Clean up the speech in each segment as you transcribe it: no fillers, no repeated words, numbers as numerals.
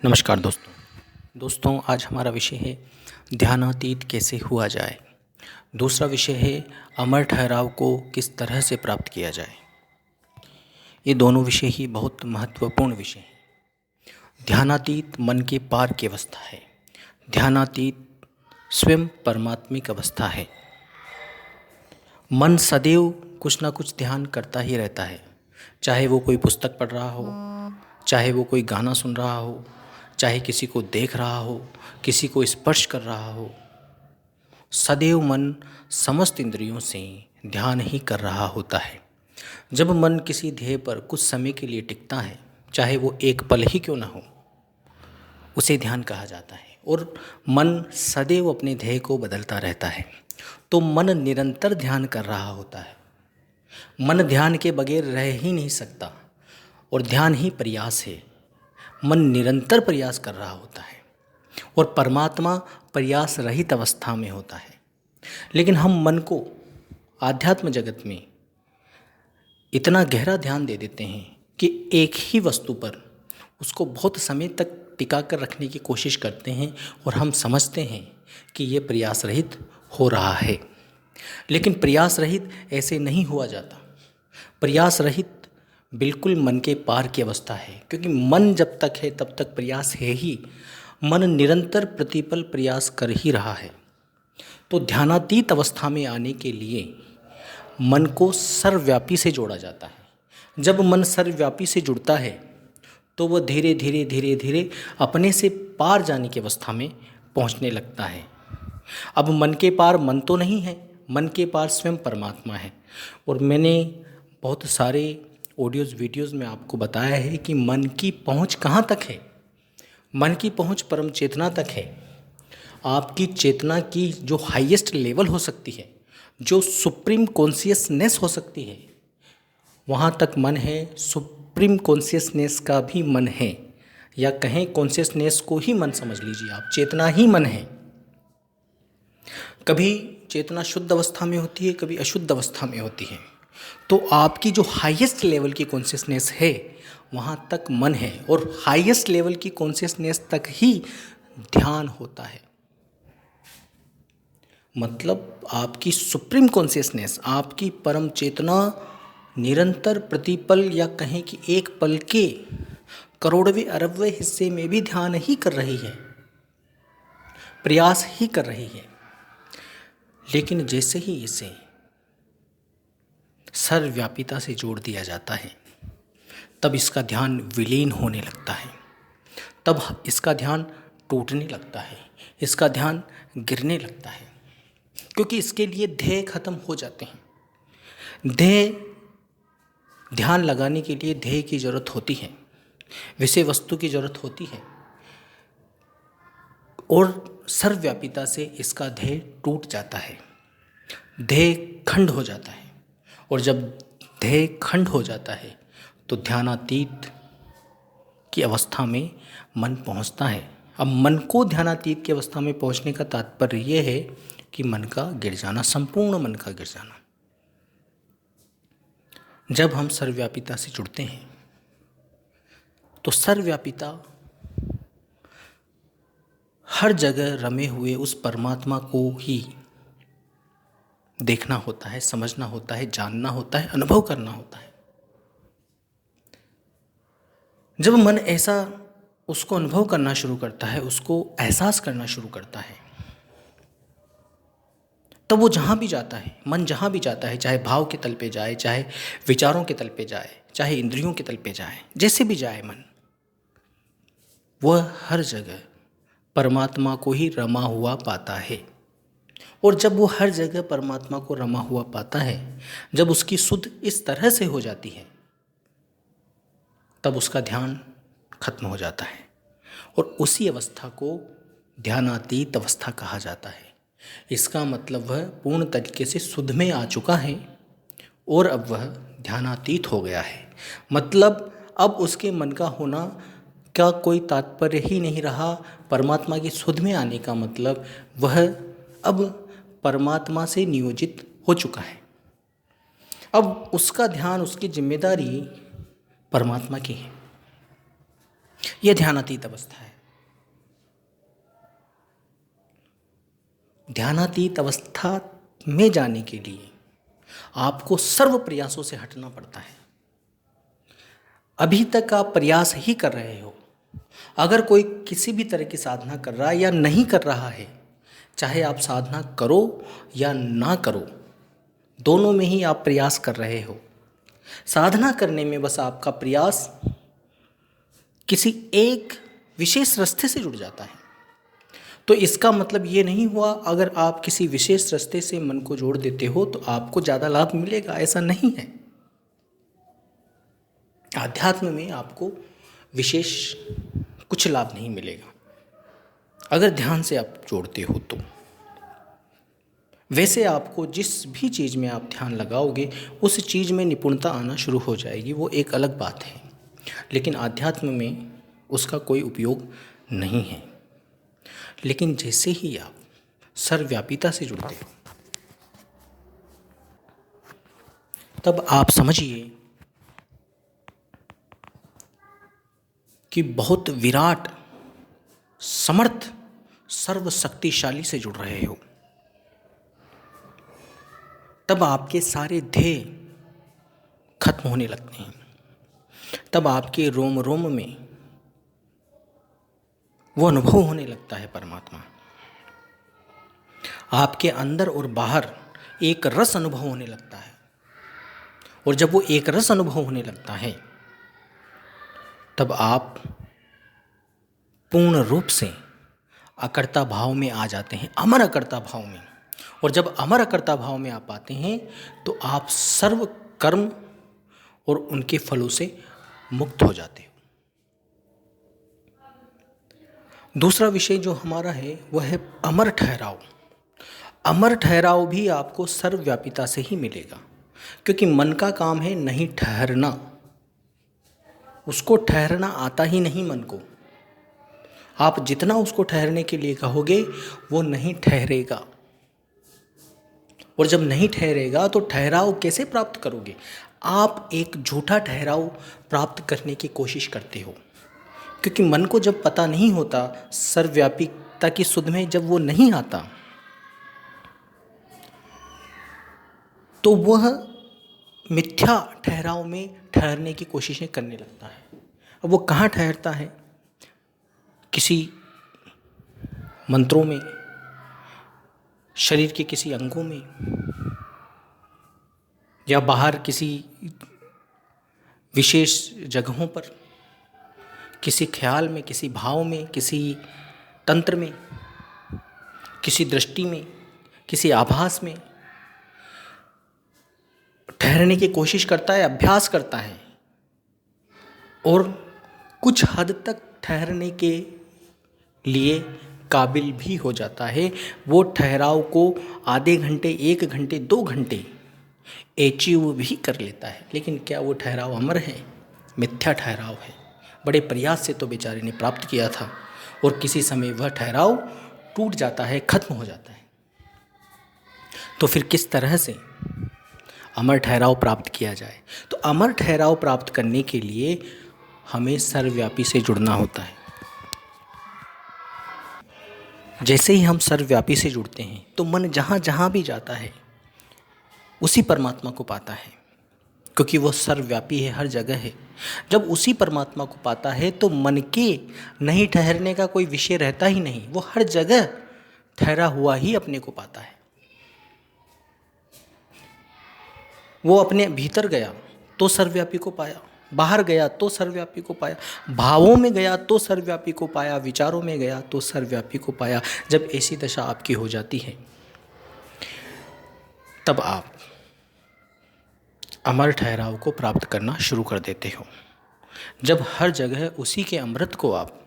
नमस्कार दोस्तों आज हमारा विषय है ध्यानातीत कैसे हुआ जाए। दूसरा विषय है अमर ठहराव को किस तरह से प्राप्त किया जाए। ये दोनों विषय ही बहुत महत्वपूर्ण विषय हैं। ध्यानातीत मन के पार की अवस्था है। ध्यानातीत स्वयं परमात्मिक अवस्था है। मन सदैव कुछ ना कुछ ध्यान करता ही रहता है, चाहे वो कोई पुस्तक पढ़ रहा हो, चाहे वो कोई गाना सुन रहा हो, चाहे किसी को देख रहा हो, किसी को स्पर्श कर रहा हो। सदैव मन समस्त इंद्रियों से ध्यान ही कर रहा होता है। जब मन किसी ध्येय पर कुछ समय के लिए टिकता है, चाहे वो एक पल ही क्यों ना हो, उसे ध्यान कहा जाता है। और मन सदैव अपने ध्येय को बदलता रहता है, तो मन निरंतर ध्यान कर रहा होता है। मन ध्यान के बगैर रह ही नहीं सकता, और ध्यान ही प्रयास है। मन निरंतर प्रयास कर रहा होता है और परमात्मा प्रयास रहित अवस्था में होता है। लेकिन हम मन को आध्यात्म जगत में इतना गहरा ध्यान दे देते हैं कि एक ही वस्तु पर उसको बहुत समय तक टिका कर रखने की कोशिश करते हैं, और हम समझते हैं कि ये प्रयास रहित हो रहा है। लेकिन प्रयास रहित ऐसे नहीं हुआ जाता। प्रयास रहित बिल्कुल मन के पार की अवस्था है, क्योंकि मन जब तक है तब तक प्रयास है ही। मन निरंतर प्रतिपल प्रयास कर ही रहा है। तो ध्यानातीत अवस्था में आने के लिए मन को सर्वव्यापी से जोड़ा जाता है। जब मन सर्वव्यापी से जुड़ता है तो वह धीरे धीरे धीरे धीरे अपने से पार जाने की अवस्था में पहुंचने लगता है। अब मन के पार मन तो नहीं है, मन के पार स्वयं परमात्मा है। और मैंने बहुत सारे ऑडियोज़ वीडियोज़ में आपको बताया है कि मन की पहुंच कहाँ तक है। मन की पहुंच परम चेतना तक है। आपकी चेतना की जो हाईएस्ट लेवल हो सकती है, जो सुप्रीम कॉन्शियसनेस हो सकती है, वहाँ तक मन है। सुप्रीम कॉन्शियसनेस का भी मन है, या कहें कॉन्शियसनेस को ही मन समझ लीजिए आप, चेतना ही मन है। कभी चेतना शुद्ध अवस्था में होती है, कभी अशुद्ध अवस्था में होती है। तो आपकी जो हाईएस्ट लेवल की कॉन्शियसनेस है वहाँ तक मन है, और हाईएस्ट लेवल की कॉन्शियसनेस तक ही ध्यान होता है। मतलब आपकी सुप्रीम कॉन्शियसनेस, आपकी परम चेतना निरंतर प्रतिपल, या कहें कि एक पल के करोड़वें अरबवें हिस्से में भी ध्यान ही कर रही है, प्रयास ही कर रही है। लेकिन जैसे ही इसे सर्वव्यापिता से जोड़ दिया जाता है, तब इसका ध्यान विलीन होने लगता है। तब इसका ध्यान टूटने लगता है, इसका ध्यान गिरने लगता है, क्योंकि इसके लिए ध्येय खत्म हो जाते हैं। ध्यान लगाने के लिए ध्येय की जरूरत होती है, विषय वस्तु की जरूरत होती है, और सर्वव्यापिता से इसका ध्येय टूट जाता है, ध्येय खंड हो जाता है। और जब ध्येय खंड हो जाता है तो ध्यानातीत की अवस्था में मन पहुंचता है। अब मन को ध्यानातीत की अवस्था में पहुंचने का तात्पर्य यह है कि मन का गिर जाना, संपूर्ण मन का गिर जाना। जब हम सर्वव्यापिता से जुड़ते हैं तो सर्वव्यापिता हर जगह रमे हुए उस परमात्मा को ही देखना होता है, समझना होता है, जानना होता है, अनुभव करना होता है। जब मन ऐसा उसको अनुभव करना शुरू करता है, उसको एहसास करना शुरू करता है, तब वो जहाँ भी जाता है, मन जहाँ भी जाता है, चाहे भाव के तल पे जाए, चाहे विचारों के तल पे जाए, चाहे इंद्रियों के तल पे जाए, जैसे भी जाए मन, वह हर जगह परमात्मा को ही रमा हुआ पाता है। और जब वो हर जगह परमात्मा को रमा हुआ पाता है, जब उसकी सुध इस तरह से हो जाती है, तब उसका ध्यान खत्म हो जाता है, और उसी अवस्था को ध्यानातीत अवस्था कहा जाता है। इसका मतलब वह पूर्ण तरीके से सुध में आ चुका है, और अब वह ध्यानातीत हो गया है। मतलब अब उसके मन का होना का कोई तात्पर्य ही नहीं रहा। परमात्मा की सुध में आने का मतलब वह अब परमात्मा से नियोजित हो चुका है। अब उसका ध्यान, उसकी जिम्मेदारी परमात्मा की है। यह ध्यानातीत अवस्था है। ध्यानातीत अवस्था में जाने के लिए आपको सर्व प्रयासों से हटना पड़ता है। अभी तक आप प्रयास ही कर रहे हो। अगर कोई किसी भी तरह की साधना कर रहा है या नहीं कर रहा है, चाहे आप साधना करो या ना करो, दोनों में ही आप प्रयास कर रहे हो। साधना करने में बस आपका प्रयास किसी एक विशेष रास्ते से जुड़ जाता है। तो इसका मतलब ये नहीं हुआ अगर आप किसी विशेष रास्ते से मन को जोड़ देते हो तो आपको ज़्यादा लाभ मिलेगा, ऐसा नहीं है। आध्यात्म में आपको विशेष कुछ लाभ नहीं मिलेगा अगर ध्यान से आप जोड़ते हो तो। वैसे आपको जिस भी चीज़ में आप ध्यान लगाओगे उस चीज़ में निपुणता आना शुरू हो जाएगी, वो एक अलग बात है। लेकिन आध्यात्म में उसका कोई उपयोग नहीं है। लेकिन जैसे ही आप सर्वव्यापीता से जुड़ते हो तब आप समझिए कि बहुत विराट, समर्थ, सर्वशक्तिशाली से जुड़ रहे हो। तब आपके सारे ध्येय खत्म होने लगते हैं। तब आपके रोम रोम में वो अनुभव होने लगता है परमात्मा। आपके अंदर और बाहर एक रस अनुभव होने लगता है। और जब वो एक रस अनुभव होने लगता है तब आप पूर्ण रूप से अकर्ता भाव में आ जाते हैं, अमर अकर्ता भाव में। और जब अमर अकर्ता भाव में आप आते हैं तो आप सर्व कर्म और उनके फलों से मुक्त हो जाते हो। दूसरा विषय जो हमारा है वह है अमर ठहराव। अमर ठहराव भी आपको सर्वव्यापीता से ही मिलेगा, क्योंकि मन का काम है नहीं ठहरना। उसको ठहरना आता ही नहीं मन को। आप जितना उसको ठहरने के लिए कहोगे वो नहीं ठहरेगा। और जब नहीं ठहरेगा तो ठहराव कैसे प्राप्त करोगे? आप एक झूठा ठहराव प्राप्त करने की कोशिश करते हो, क्योंकि मन को जब पता नहीं होता, सर्वव्यापीता की सुध में जब वो नहीं आता, तो वह मिथ्या ठहराव में ठहरने की कोशिशें करने लगता है। अब वो कहाँ ठहरता है? किसी मंत्रों में, शरीर के किसी अंगों में, या बाहर किसी विशेष जगहों पर, किसी ख्याल में, किसी भाव में, किसी तंत्र में, किसी दृष्टि में, किसी आभास में ठहरने की कोशिश करता है, अभ्यास करता है। और कुछ हद तक ठहरने के लिए काबिल भी हो जाता है। वो ठहराव को आधे घंटे, 1 घंटे, 2 घंटे अचीव भी कर लेता है। लेकिन क्या वो ठहराव अमर है? मिथ्या ठहराव है। बड़े प्रयास से तो बेचारे ने प्राप्त किया था और किसी समय वह ठहराव टूट जाता है, खत्म हो जाता है। तो फिर किस तरह से अमर ठहराव प्राप्त किया जाए? तो अमर ठहराव प्राप्त करने के लिए हमें सर्वव्यापी से जुड़ना होता है। जैसे ही हम सर्वव्यापी से जुड़ते हैं तो मन जहाँ जहाँ भी जाता है उसी परमात्मा को पाता है, क्योंकि वो सर्वव्यापी है, हर जगह है। जब उसी परमात्मा को पाता है तो मन के नहीं ठहरने का कोई विषय रहता ही नहीं। वो हर जगह ठहरा हुआ ही अपने को पाता है। वो अपने भीतर गया तो सर्वव्यापी को पाया, बाहर गया तो सर्वव्यापी को पाया, भावों में गया तो सर्वव्यापी को पाया, विचारों में गया तो सर्वव्यापी को पाया। जब ऐसी दशा आपकी हो जाती है तब आप अमर ठहराव को प्राप्त करना शुरू कर देते हो। जब हर जगह उसी के अमृत को आप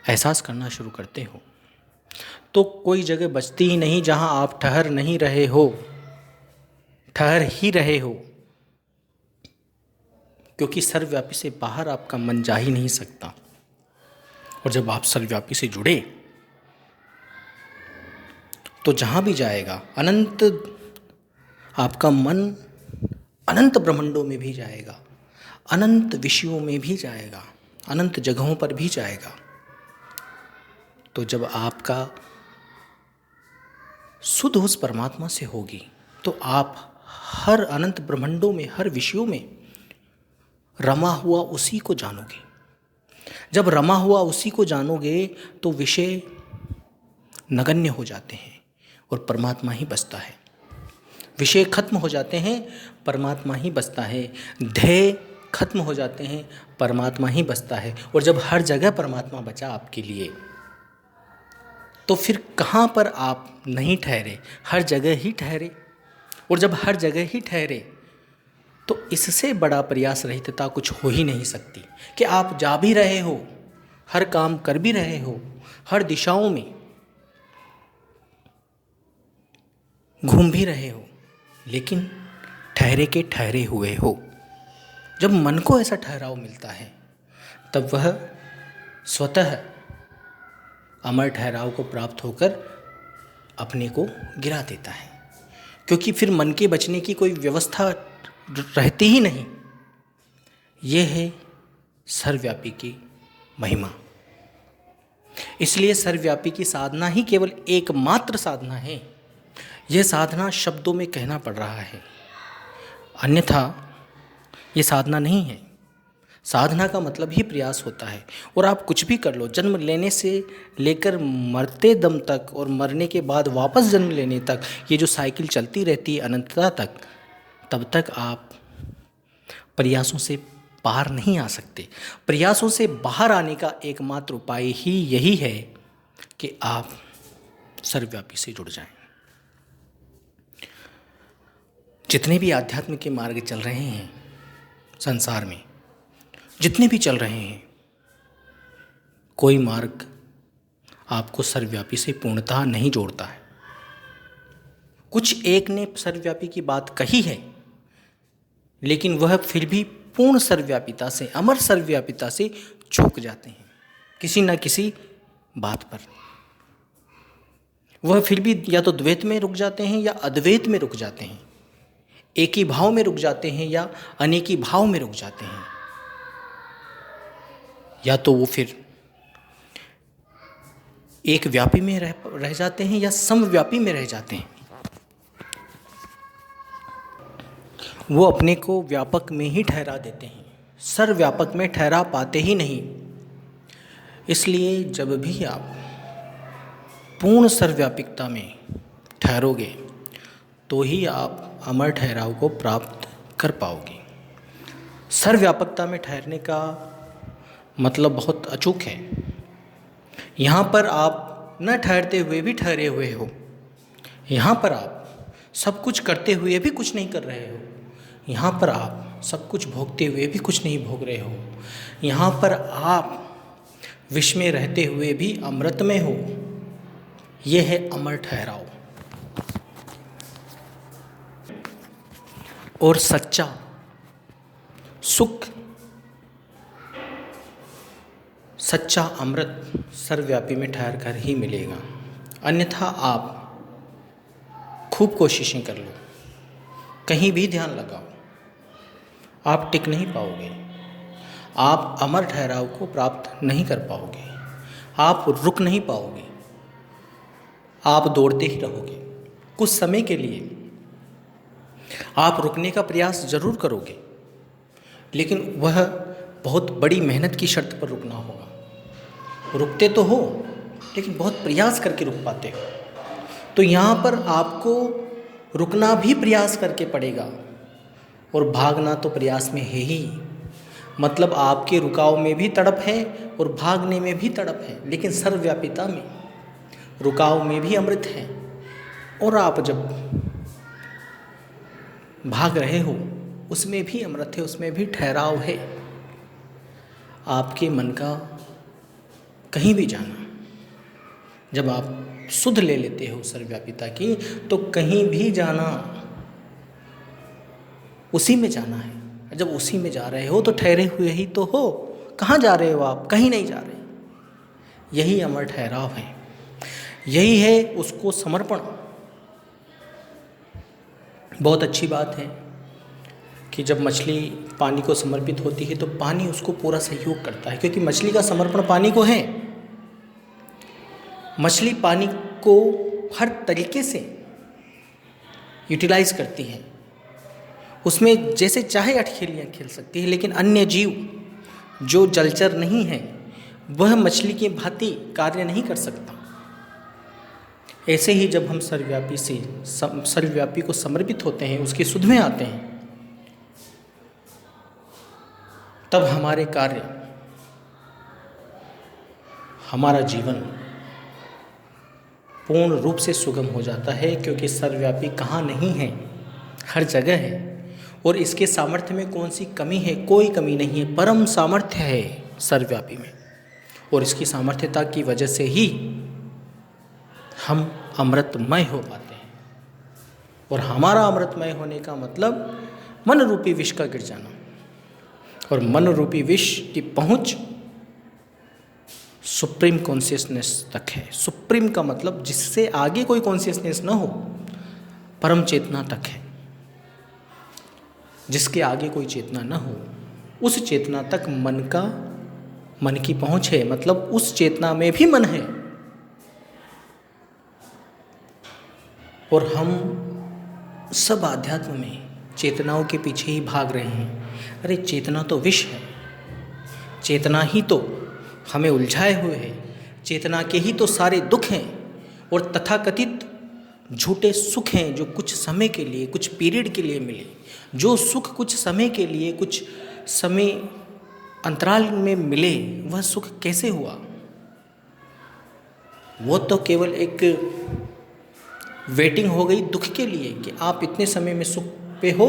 एहसास करना शुरू करते हो तो कोई जगह बचती ही नहीं जहां आप ठहर नहीं रहे हो, ठहर ही रहे हो। क्योंकि सर्वव्यापी से बाहर आपका मन जा ही नहीं सकता। और जब आप सर्वव्यापी से जुड़े तो जहाँ भी जाएगा अनंत, आपका मन अनंत ब्रह्मांडों में भी जाएगा, अनंत विषयों में भी जाएगा, अनंत जगहों पर भी जाएगा। तो जब आपका शुद्ध उस परमात्मा से होगी तो आप हर अनंत ब्रह्मांडों में, हर विषयों में रमा हुआ उसी को जानोगे। जब रमा हुआ उसी को जानोगे तो विषय नगण्य हो जाते हैं और परमात्मा ही बचता है। विषय खत्म हो जाते हैं, परमात्मा ही बचता है। ध्येय खत्म हो जाते हैं, परमात्मा ही बचता है। और जब हर जगह परमात्मा बचा आपके लिए, तो फिर कहाँ पर आप नहीं ठहरे, हर जगह ही ठहरे। और जब हर जगह ही ठहरे तो इससे बड़ा प्रयास रहितता कुछ हो ही नहीं सकती कि आप जा भी रहे हो, हर काम कर भी रहे हो, हर दिशाओं में घूम भी रहे हो, लेकिन ठहरे के ठहरे हुए हो। जब मन को ऐसा ठहराव मिलता है तब वह स्वतः अमर ठहराव को प्राप्त होकर अपने को गिरा देता है, क्योंकि फिर मन के बचने की कोई व्यवस्था रहती ही नहीं। यह है सर्वव्यापी की महिमा। इसलिए सर्वव्यापी की साधना ही केवल एकमात्र साधना है। यह साधना शब्दों में कहना पड़ रहा है, अन्यथा ये साधना नहीं है। साधना का मतलब ही प्रयास होता है। और आप कुछ भी कर लो, जन्म लेने से लेकर मरते दम तक और मरने के बाद वापस जन्म लेने तक, ये जो साइकिल चलती रहती है अनंतता तक, तब तक आप प्रयासों से बाहर नहीं आ सकते। प्रयासों से बाहर आने का एकमात्र उपाय ही यही है कि आप सर्वव्यापी से जुड़ जाएं। जितने भी आध्यात्म के मार्ग चल रहे हैं संसार में, जितने भी चल रहे हैं, कोई मार्ग आपको सर्वव्यापी से पूर्णतः नहीं जोड़ता है। कुछ एक ने सर्वव्यापी की बात कही है, लेकिन वह फिर भी पूर्ण सर्वव्यापिता से, अमर सर्वव्यापिता से चूक जाते हैं किसी न किसी बात पर। वह फिर भी या तो द्वैत में रुक जाते हैं या अद्वैत में रुक जाते हैं, एक ही भाव में रुक जाते हैं या अनेकी भाव में रुक जाते हैं, या तो वो फिर एक व्यापी में रह जाते हैं या समव्यापी में रह जाते हैं। वो अपने को व्यापक में ही ठहरा देते हैं, सर्वव्यापक में ठहरा पाते ही नहीं। इसलिए जब भी आप पूर्ण सर्वव्यापिकता में ठहरोगे तो ही आप अमर ठहराव को प्राप्त कर पाओगे। सर्वव्यापकता में ठहरने का मतलब बहुत अचूक है। यहाँ पर आप न ठहरते हुए भी ठहरे हुए हो, यहाँ पर आप सब कुछ करते हुए भी कुछ नहीं कर रहे हो, यहाँ पर आप सब कुछ भोगते हुए भी कुछ नहीं भोग रहे हो, यहाँ पर आप विष में रहते हुए भी अमृत में हो। यह है अमर ठहराव। और सच्चा सुख, सच्चा अमृत सर्वव्यापी में ठहर कर ही मिलेगा। अन्यथा आप खूब कोशिशें कर लो, कहीं भी ध्यान लगाओ, आप टिक नहीं पाओगे। आप अमर ठहराव को प्राप्त नहीं कर पाओगे, आप रुक नहीं पाओगे, आप दौड़ते ही रहोगे। कुछ समय के लिए आप रुकने का प्रयास जरूर करोगे, लेकिन वह बहुत बड़ी मेहनत की शर्त पर रुकना होगा। रुकते तो हो, लेकिन बहुत प्रयास करके रुक पाते हो। तो यहाँ पर आपको रुकना भी प्रयास करके पड़ेगा, और भागना तो प्रयास में है ही। मतलब आपके रुकाव में भी तड़प है और भागने में भी तड़प है, लेकिन सर्वव्यापिता में रुकाव में भी अमृत है। और आप जब भाग रहे हो उसमें भी अमृत है, उसमें भी ठहराव है। आपके मन का कहीं भी जाना, जब आप सुध ले लेते हो सर्वव्यापिता की, तो कहीं भी जाना उसी में जाना है। जब उसी में जा रहे हो तो ठहरे हुए ही तो हो। कहाँ जा रहे हो आप? कहीं नहीं जा रहे। यही अमर ठहराव है, यही है उसको समर्पण। बहुत अच्छी बात है कि जब मछली पानी को समर्पित होती है तो पानी उसको पूरा सहयोग करता है, क्योंकि मछली का समर्पण पानी को है। मछली पानी को हर तरीके से यूटिलाइज करती है, उसमें जैसे चाहे अटखेलियाँ खेल सकती है। लेकिन अन्य जीव जो जलचर नहीं है वह मछली की भांति कार्य नहीं कर सकता। ऐसे ही जब हम सर्वव्यापी को समर्पित होते हैं, उसकी सुध में आते हैं, तब हमारे कार्य, हमारा जीवन पूर्ण रूप से सुगम हो जाता है, क्योंकि सर्वव्यापी कहाँ नहीं है, हर जगह है। और इसके सामर्थ्य में कौन सी कमी है? कोई कमी नहीं है, परम सामर्थ्य है सर्वव्यापी में। और इसकी सामर्थ्यता की वजह से ही हम अमृतमय हो पाते हैं। और हमारा अमृतमय होने का मतलब मन रूपी विष का गिर जाना, और मन रूपी विष की पहुंच सुप्रीम कॉन्शियसनेस तक है। सुप्रीम का मतलब जिससे आगे कोई कॉन्शियसनेस न हो, परम चेतना तक है। जिसके आगे कोई चेतना न हो, उस चेतना तक मन की पहुंच है, मतलब उस चेतना में भी मन है। और हम सब आध्यात्म में चेतनाओं के पीछे ही भाग रहे हैं। अरे चेतना तो विष है, चेतना ही तो हमें उलझाए हुए है, चेतना के ही तो सारे दुख हैं और तथाकथित झूठे सुख हैं जो कुछ समय के लिए, कुछ पीरियड के लिए मिले। जो सुख कुछ समय के लिए, कुछ समय अंतराल में मिले, वह सुख कैसे हुआ? वो तो केवल एक वेटिंग हो गई दुख के लिए कि आप इतने समय में सुख पे हो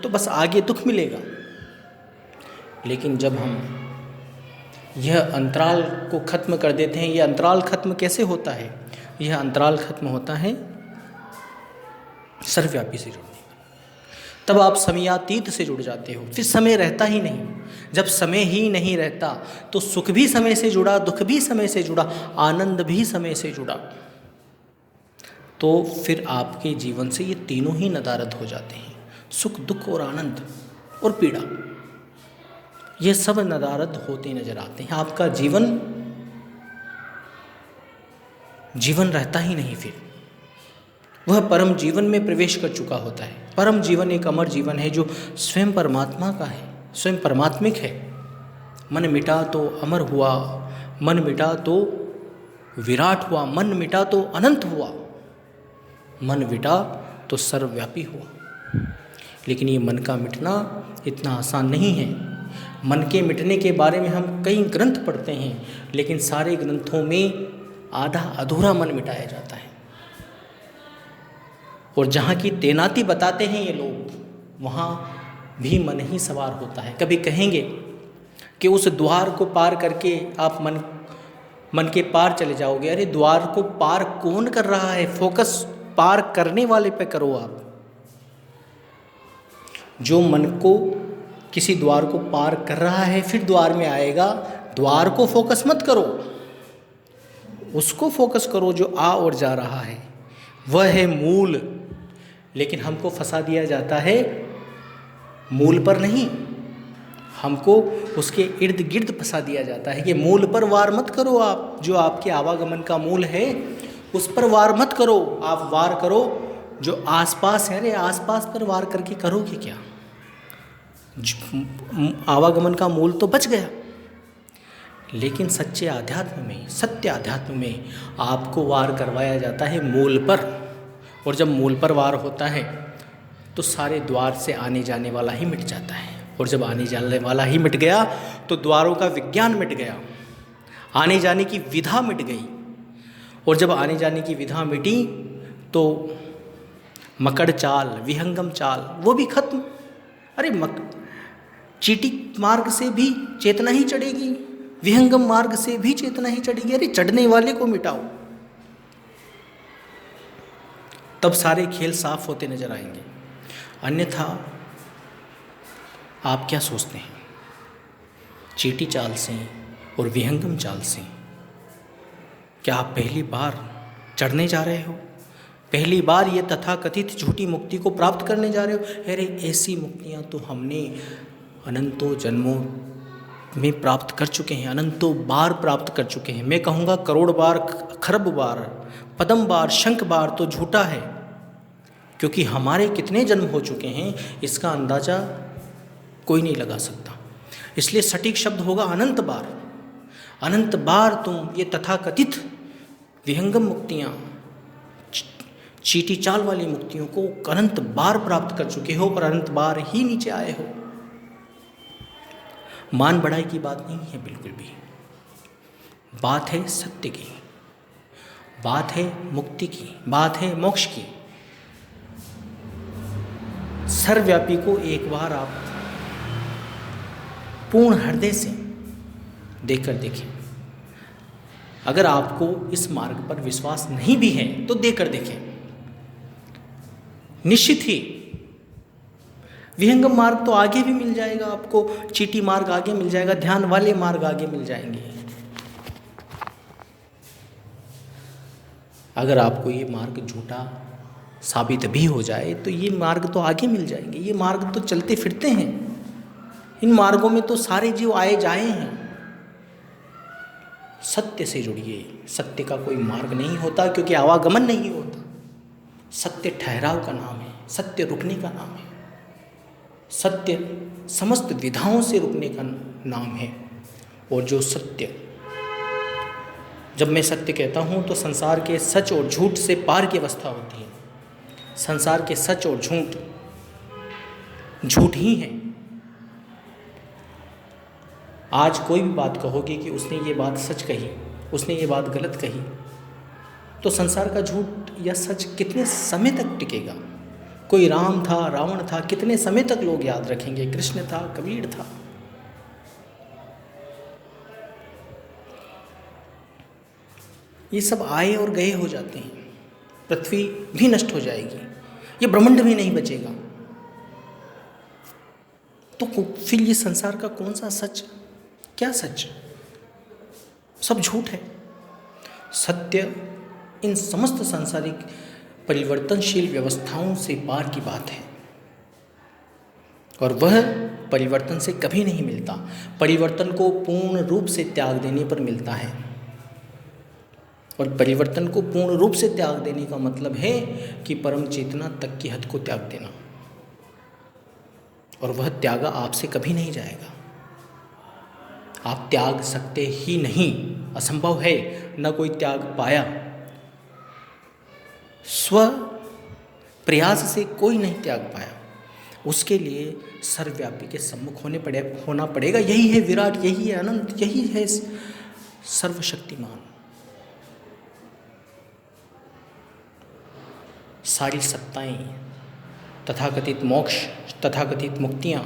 तो बस आगे दुख मिलेगा। लेकिन जब हम यह अंतराल को खत्म कर देते हैं, यह अंतराल खत्म कैसे होता है? यह अंतराल खत्म होता है सर्वव्यापी से जुड़ने। तब आप समयातीत से जुड़ जाते हो, फिर समय रहता ही नहीं। जब समय ही नहीं रहता तो सुख भी समय से जुड़ा, दुख भी समय से जुड़ा, आनंद भी समय से जुड़ा। तो फिर आपके जीवन से ये तीनों ही नदारद हो जाते हैं, सुख, दुख और आनंद और पीड़ा। ये सब नदारद होते नजर आते हैं। आपका जीवन रहता ही नहीं, फिर वह परम जीवन में प्रवेश कर चुका होता है। परम जीवन एक अमर जीवन है जो स्वयं परमात्मा का है, स्वयं परमात्मिक है। मन मिटा तो अमर हुआ, मन मिटा तो विराट हुआ, मन मिटा तो अनंत हुआ, मन मिटा तो सर्वव्यापी हुआ। लेकिन ये मन का मिटना इतना आसान नहीं है। मन के मिटने के बारे में हम कई ग्रंथ पढ़ते हैं, लेकिन सारे ग्रंथों में आधा अधूरा मन मिटाया जाता है। और जहाँ की तैनाती बताते हैं ये लोग, वहाँ भी मन ही सवार होता है। कभी कहेंगे कि उस द्वार को पार करके आप मन के पार चले जाओगे। अरे द्वार को पार कौन कर रहा है? फोकस पार करने वाले पे करो आप। जो मन को किसी द्वार को पार कर रहा है फिर द्वार में आएगा, द्वार को फोकस मत करो, उसको फोकस करो जो आ और जा रहा है, वह है मूल। लेकिन हमको फंसा दिया जाता है मूल पर नहीं, हमको उसके इर्द गिर्द फंसा दिया जाता है कि मूल पर वार मत करो। आप जो आपके आवागमन का मूल है उस पर वार मत करो, आप वार करो जो आसपास है। अरे आसपास पर वार करके करोगे क्या? आवागमन का मूल तो बच गया। लेकिन सच्चे आध्यात्म में, सत्य आध्यात्म में आपको वार करवाया जाता है मूल पर। और जब मूल पर वार होता है तो सारे द्वार से आने जाने वाला ही मिट जाता है। और जब आने जाने वाला ही मिट गया तो द्वारों का विज्ञान मिट गया, आने जाने की विधा मिट गई। और जब आने जाने की विधा मिटी तो मकड़ चाल, विहंगम चाल, वो भी खत्म। अरे चीटी मार्ग से भी चेतना ही चढ़ेगी, विहंगम मार्ग से भी चेतना ही चढ़ेगी। अरे चढ़ने वाले को मिटाओ, तब सारे खेल साफ होते नजर आएंगे। अन्यथा आप क्या सोचते हैं? चीटी चाल से और विहंगम चाल से क्या आप पहली बार चढ़ने जा रहे हो? पहली बार ये तथाकथित झूठी मुक्ति को प्राप्त करने जा रहे हो। अरे ऐसी मुक्तियाँ तो हमने अनंतों जन्मों में प्राप्त कर चुके हैं, अनंतों बार प्राप्त कर चुके हैं। मैं कहूँगा करोड़ बार, खरब बार, पदम बार, शंख बार तो झूठा है, क्योंकि हमारे कितने जन्म हो चुके हैं इसका अंदाज़ा कोई नहीं लगा सकता। इसलिए सटीक शब्द होगा अनंत बार। अनंत बार तुम ये तथाकथित विहंगम मुक्तियाँ, चीटी चाल वाली मुक्तियों को अनंत बार प्राप्त कर चुके हो और अनंत बार ही नीचे आए हो। मान बढ़ाई की बात नहीं है बिल्कुल भी, बात है सत्य की, बात है मुक्ति की, बात है मोक्ष की। सर्वव्यापी को एक बार आप पूर्ण हृदय से देखकर देखें। अगर आपको इस मार्ग पर विश्वास नहीं भी है तो देखकर देखें। निश्चित ही विहंगम मार्ग तो आगे भी मिल जाएगा आपको, चीटी मार्ग आगे मिल जाएगा, ध्यान वाले मार्ग आगे मिल जाएंगे। अगर आपको ये मार्ग झूठा साबित भी हो जाए तो ये मार्ग तो आगे मिल जाएंगे। ये मार्ग तो चलते फिरते हैं, इन मार्गों में तो सारे जीव आए जाए हैं। सत्य से जुड़िए। सत्य का कोई मार्ग नहीं होता, क्योंकि आवागमन नहीं होता। सत्य ठहराव का नाम है, सत्य रुकने का नाम है, सत्य समस्त विधाओं से रुकने का नाम है। और जो सत्य, जब मैं सत्य कहता हूँ तो संसार के सच और झूठ से पार की अवस्था होती है। संसार के सच और झूठ ही है। आज कोई भी बात कहोगे कि उसने ये बात सच कही, उसने ये बात गलत कही, तो संसार का झूठ या सच कितने समय तक टिकेगा? कोई राम था, रावण था, कितने समय तक लोग याद रखेंगे? कृष्ण था, कबीर था। ये सब आए और गए हो जाते हैं। पृथ्वी भी नष्ट हो जाएगी, ये ब्रह्मांड भी नहीं बचेगा। तो फिर ये संसार का कौन सा सच, क्या सच? सब झूठ है। सत्य इन समस्त सांसारिक परिवर्तनशील व्यवस्थाओं से पार की बात है, और वह परिवर्तन से कभी नहीं मिलता। परिवर्तन को पूर्ण रूप से त्याग देने पर मिलता है, और परिवर्तन को पूर्ण रूप से त्याग देने का मतलब है कि परम चेतना तक की हद को त्याग देना, और वह त्यागा आपसे कभी नहीं जाएगा। आप त्याग सकते ही नहीं, असंभव है, न कोई त्याग पाया। स्व प्रयास से कोई नहीं त्याग पाया। उसके लिए सर्वव्यापी के सम्मुख होना पड़ेगा। यही है विराट, यही है अनंत, यही है सर्वशक्तिमान। सारी सत्ताएं, तथाकथित मोक्ष, तथाकथित मुक्तियाँ,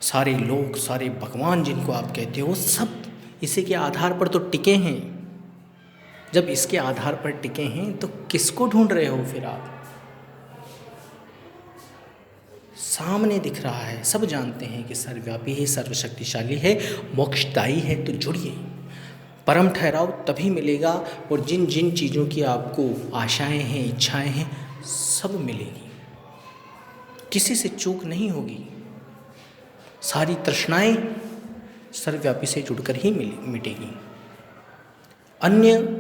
सारे लोग, सारे भगवान जिनको आप कहते हो, सब इसी के आधार पर तो टिके हैं। जब इसके आधार पर टिके हैं तो किसको ढूंढ रहे हो फिर आप? सामने दिख रहा है, सब जानते हैं कि सर्वव्यापी है, सर्वशक्तिशाली है, मोक्षदायी है। तो जुड़िए। परम ठहराव तभी मिलेगा, और जिन जिन चीज़ों की आपको आशाएं हैं, इच्छाएं हैं, सब मिलेगी। किसी से चूक नहीं होगी। सारी तृष्णाएं सर्वव्यापी से जुड़कर ही मिटेगी। अन्य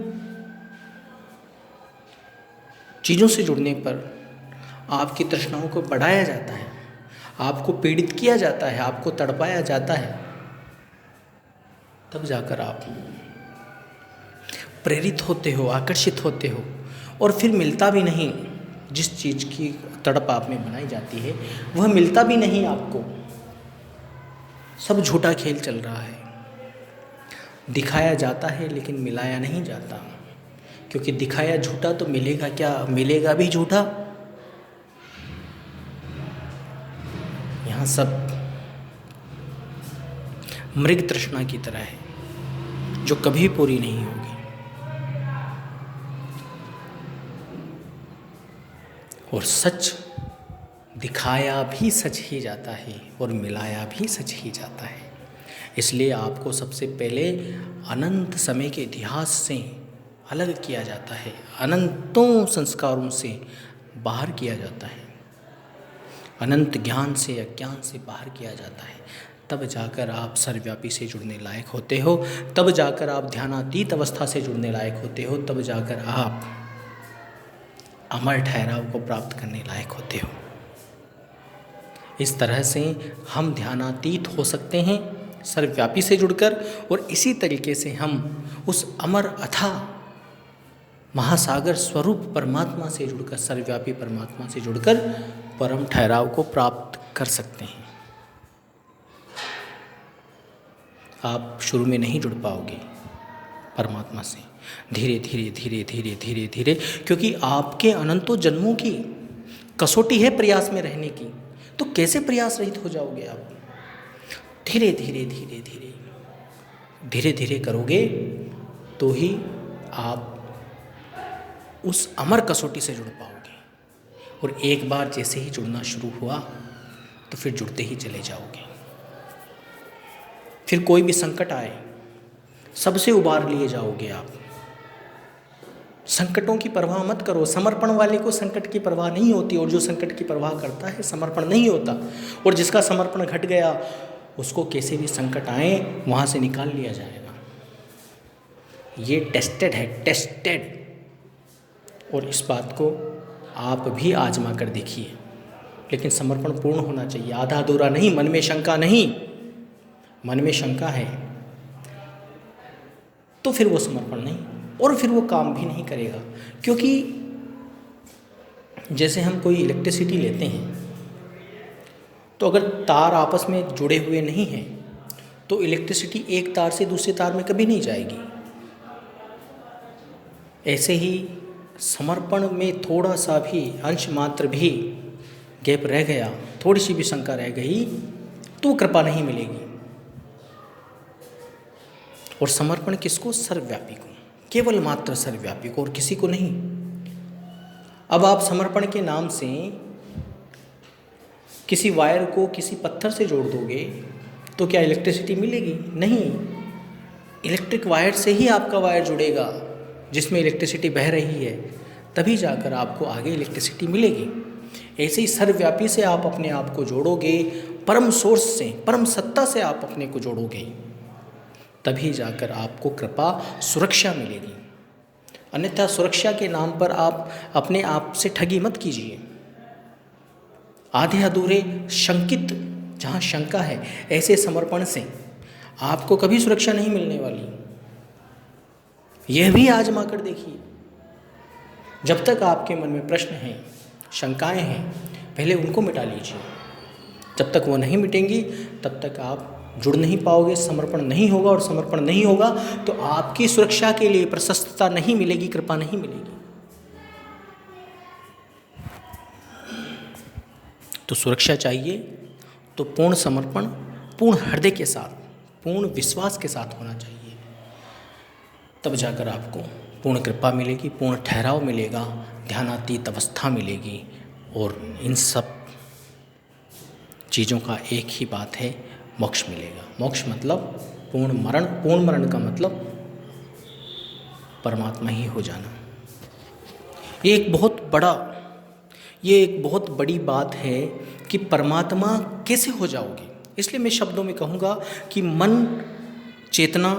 चीज़ों से जुड़ने पर आपकी तृष्णाओं को बढ़ाया जाता है, आपको पीड़ित किया जाता है, आपको तड़पाया जाता है। तब जाकर आप प्रेरित होते हो, आकर्षित होते हो, और फिर मिलता भी नहीं। जिस चीज़ की तड़प आप में बनाई जाती है वह मिलता भी नहीं आपको। सब झूठा खेल चल रहा है। दिखाया जाता है लेकिन मिलाया नहीं जाता, क्योंकि दिखाया झूठा तो मिलेगा क्या? मिलेगा भी झूठा। यहाँ सब मृग तृष्णा की तरह है, जो कभी पूरी नहीं होगी। और सच दिखाया भी सच ही जाता है, और मिलाया भी सच ही जाता है। इसलिए आपको सबसे पहले अनंत समय के इतिहास से, अलग किया जाता है, अनंतों संस्कारों से बाहर किया जाता है, अनंत ज्ञान से अज्ञान से बाहर किया जाता है, तब जाकर आप सर्वव्यापी से जुड़ने लायक होते हो, तब जाकर आप ध्यानातीत अवस्था से जुड़ने लायक होते हो, तब जाकर आप अमर ठहराव को प्राप्त करने लायक होते हो। इस तरह से हम ध्यानातीत हो सकते हैं सर्वव्यापी से जुड़कर, और इसी तरीके से हम उस अमर अथाह महासागर स्वरूप परमात्मा से जुड़कर, सर्वव्यापी परमात्मा से जुड़कर परम ठहराव को प्राप्त कर सकते हैं। आप शुरू में नहीं जुड़ पाओगे परमात्मा से, धीरे धीरे धीरे धीरे धीरे धीरे, क्योंकि आपके अनंतों जन्मों की कसौटी है प्रयास में रहने की, तो कैसे प्रयास रहित हो जाओगे आप? धीरे धीरे धीरे धीरे धीरे धीरे करोगे तो ही आप उस अमर कसौटी से जुड़ पाओगे। और एक बार जैसे ही जुड़ना शुरू हुआ तो फिर जुड़ते ही चले जाओगे। फिर कोई भी संकट आए सबसे उबार लिए जाओगे आप। संकटों की परवाह मत करो। समर्पण वाले को संकट की परवाह नहीं होती, और जो संकट की परवाह करता है समर्पण नहीं होता। और जिसका समर्पण घट गया उसको कैसे भी संकट आए वहाँ से निकाल लिया जाएगा। ये टेस्टेड है, टेस्टेड। और इस बात को आप भी आजमा कर देखिए। लेकिन समर्पण पूर्ण होना चाहिए, आधा अधूरा नहीं, मन में शंका नहीं। मन में शंका है तो फिर वो समर्पण नहीं, और फिर वो काम भी नहीं करेगा। क्योंकि जैसे हम कोई इलेक्ट्रिसिटी लेते हैं तो अगर तार आपस में जुड़े हुए नहीं हैं तो इलेक्ट्रिसिटी एक तार से दूसरे तार में कभी नहीं जाएगी। ऐसे ही समर्पण में थोड़ा सा भी अंश मात्र भी गैप रह गया, थोड़ी सी भी शंका रह गई तो कृपा नहीं मिलेगी। और समर्पण किसको? सर्वव्यापी को, केवल मात्र सर्वव्यापी को, और किसी को नहीं। अब आप समर्पण के नाम से किसी वायर को किसी पत्थर से जोड़ दोगे तो क्या इलेक्ट्रिसिटी मिलेगी? नहीं। इलेक्ट्रिक वायर से ही आपका वायर जुड़ेगा जिसमें इलेक्ट्रिसिटी बह रही है, तभी जाकर आपको आगे इलेक्ट्रिसिटी मिलेगी। ऐसे ही सर्वव्यापी से आप अपने आप को जोड़ोगे, परम सोर्स से, परम सत्ता से आप अपने को जोड़ोगे, तभी जाकर आपको कृपा सुरक्षा मिलेगी। अन्यथा सुरक्षा के नाम पर आप अपने आप से ठगी मत कीजिए। आधे अधूरे शंकित, जहाँ शंका है, ऐसे समर्पण से आपको कभी सुरक्षा नहीं मिलने वाली। यह भी आजमा कर देखिए। जब तक आपके मन में प्रश्न हैं, शंकाएं हैं, पहले उनको मिटा लीजिए। जब तक वो नहीं मिटेंगी तब तक आप जुड़ नहीं पाओगे, समर्पण नहीं होगा, और समर्पण नहीं होगा तो आपकी सुरक्षा के लिए प्रशस्तता नहीं मिलेगी, कृपा नहीं मिलेगी। तो सुरक्षा चाहिए तो पूर्ण समर्पण, पूर्ण हृदय के साथ, पूर्ण विश्वास के साथ होना चाहिए। तब जाकर आपको पूर्ण कृपा मिलेगी, पूर्ण ठहराव मिलेगा, ध्यानातीत अवस्था मिलेगी। और इन सब चीज़ों का एक ही बात है, मोक्ष मिलेगा। मोक्ष मतलब पूर्ण मरण। पूर्ण मरण का मतलब परमात्मा ही हो जाना। ये एक बहुत बड़ी बात है कि परमात्मा कैसे हो जाओगे। इसलिए मैं शब्दों में कहूँगा कि मन चेतना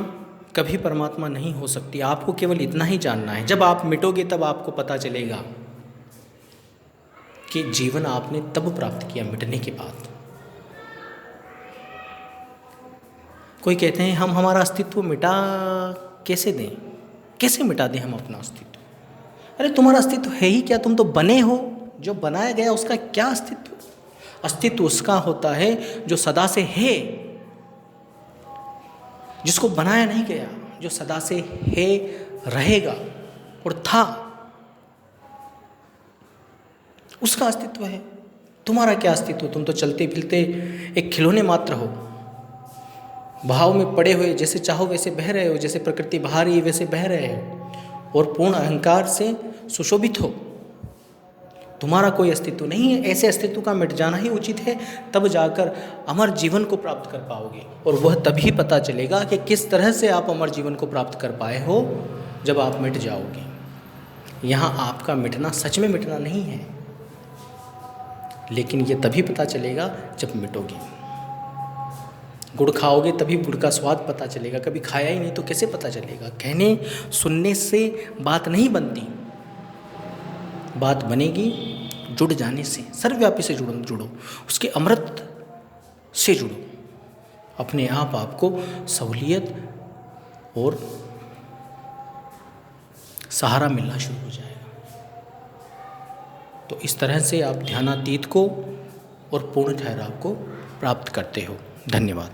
कभी परमात्मा नहीं हो सकती। आपको केवल इतना ही जानना है। जब आप मिटोगे तब आपको पता चलेगा कि जीवन आपने तब प्राप्त किया, मिटने के बाद। कोई कहते हैं हम हमारा अस्तित्व मिटा कैसे दें, कैसे मिटा दें हम अपना अस्तित्व? अरे तुम्हारा अस्तित्व है ही क्या? तुम तो बने हो। जो बनाया गया उसका क्या अस्तित्व? अस्तित्व उसका होता है जो सदा से है, जिसको बनाया नहीं गया, जो सदा से है, रहेगा और था, उसका अस्तित्व है। तुम्हारा क्या अस्तित्व? तुम तो चलते फिरते एक खिलौने मात्र हो, भाव में पड़े हुए, जैसे चाहो वैसे बह रहे हो, जैसे प्रकृति बहा रही है वैसे बह रहे हो, और पूर्ण अहंकार से सुशोभित हो। तुम्हारा कोई अस्तित्व नहीं है। ऐसे अस्तित्व का मिट जाना ही उचित है, तब जाकर अमर जीवन को प्राप्त कर पाओगे। और वह तभी पता चलेगा कि किस तरह से आप अमर जीवन को प्राप्त कर पाए हो, जब आप मिट जाओगे। यहाँ आपका मिटना सच में मिटना नहीं है, लेकिन ये तभी पता चलेगा जब मिटोगे। गुड़ खाओगे तभी गुड़ का स्वाद पता चलेगा, कभी खाया ही नहीं तो कैसे पता चलेगा। कहने सुनने से बात नहीं बनती, बात बनेगी जुड़ जाने से। सर्वव्यापी से जुड़ो, उसके अमृत से जुड़ो, अपने आप आपको सहूलियत और सहारा मिलना शुरू हो जाएगा। तो इस तरह से आप ध्यानातीत को और पूर्ण ठहराव को प्राप्त करते हो। धन्यवाद।